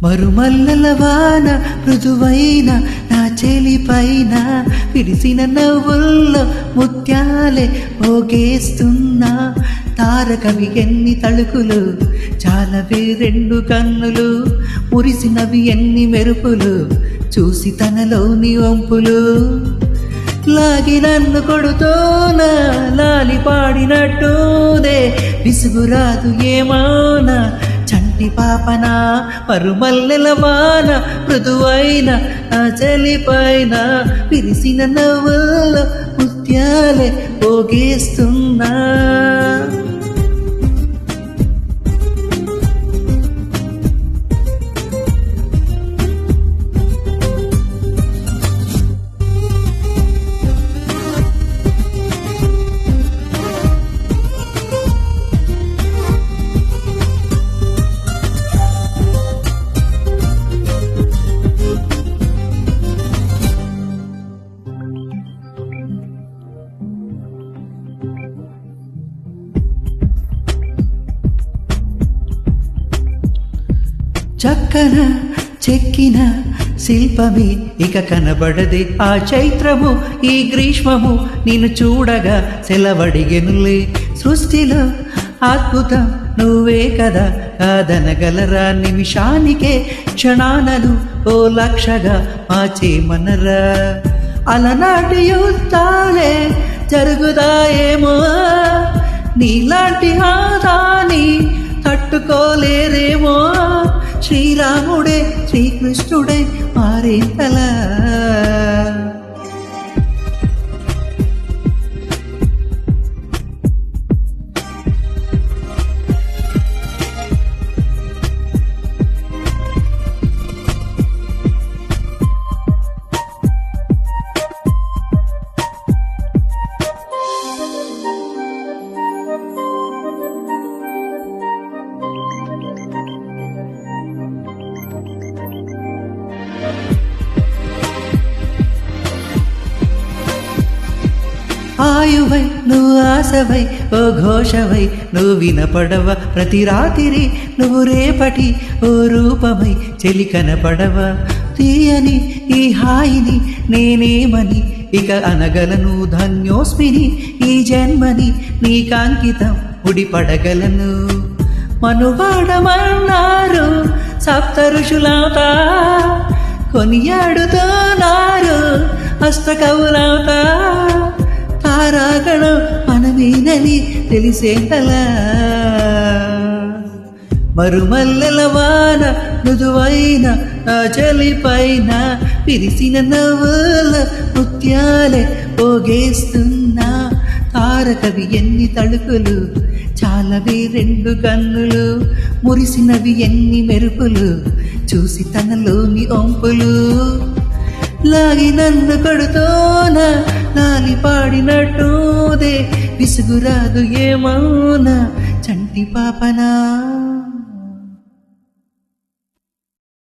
మరుమల్లల వాన మృదువైన నా చెలిపైన విరిసిన నవ్వుల్లో ముత్యాలే మోగేస్తున్నా. తారకవి ఎన్ని తళుకులు, చాలవే రెండు కన్నులు, మురిసినవి ఎన్ని మెరుపులు, చూసి తనలోని వంపులు. లాగి నన్ను కొడుతోనా లాలి పాడినట్టుదే, విసుగురాదు ఏమోనా చంటి పాపన. మరుమల్లెల వాన మృదువైన ఆ చలిపైన విరిసిన నవ్వుల్లో ముత్యాలే పోగేస్తున్నా. చక్కన చెక్కిన శిల్పమే ఇక కనబడదే ఆ చైత్రము ఈ గ్రీష్మము, నిన్ను చూడగా సెలవడిగెనులే. సృష్టిలో అద్భుతం నువ్వే కదా, కాదనగలరా నిమిషానికే క్షణాలను ఓ లక్షగా మార్చేమనరా. అలనాటి యుద్ధాలే జరుగుతాయేమో, నీలాంటి ఆదాని తట్టుకోలేరేమో. శ్రీరాముడే శ్రీకృష్ణుడే మారేంతలా. ఆయువై నువ్వు ఆశవై ఓ ఘోషవై నువ్వు వినపడవ, ప్రతి రాత్రి నువ్వు రేపటి ఓ రూపమై చెలి కనపడవ. తీయని ఈ హాయిని నేనేమని ఇక అనగలను, ధన్యోస్మిని ఈ జన్మని నీకాంకితం ముడిపడగలను. మనువాడమన్నారు సప్త ఋషులవుతా, కొనియాడుతున్నారు హస్తకవులవుతా. తారాగణం మనమేనని తెలిసేంతలా. మరుమల్లెల వాన మృదువైన నా చలిపైన విరిసిన నవ్వుల ముత్యాలే పోగేస్తున్నా. తారకవి ఎన్ని తళుకులు, చాలవే రెండు కన్నులు, మురిసినవి ఎన్ని మెరుపులు, చూసి తనలోని ఒంపులు. లాగి నన్ను కొడుతోనా లాలి పాడినట్టుదే, విసుగురాదు ఏమౌనా చంటి పాపనా.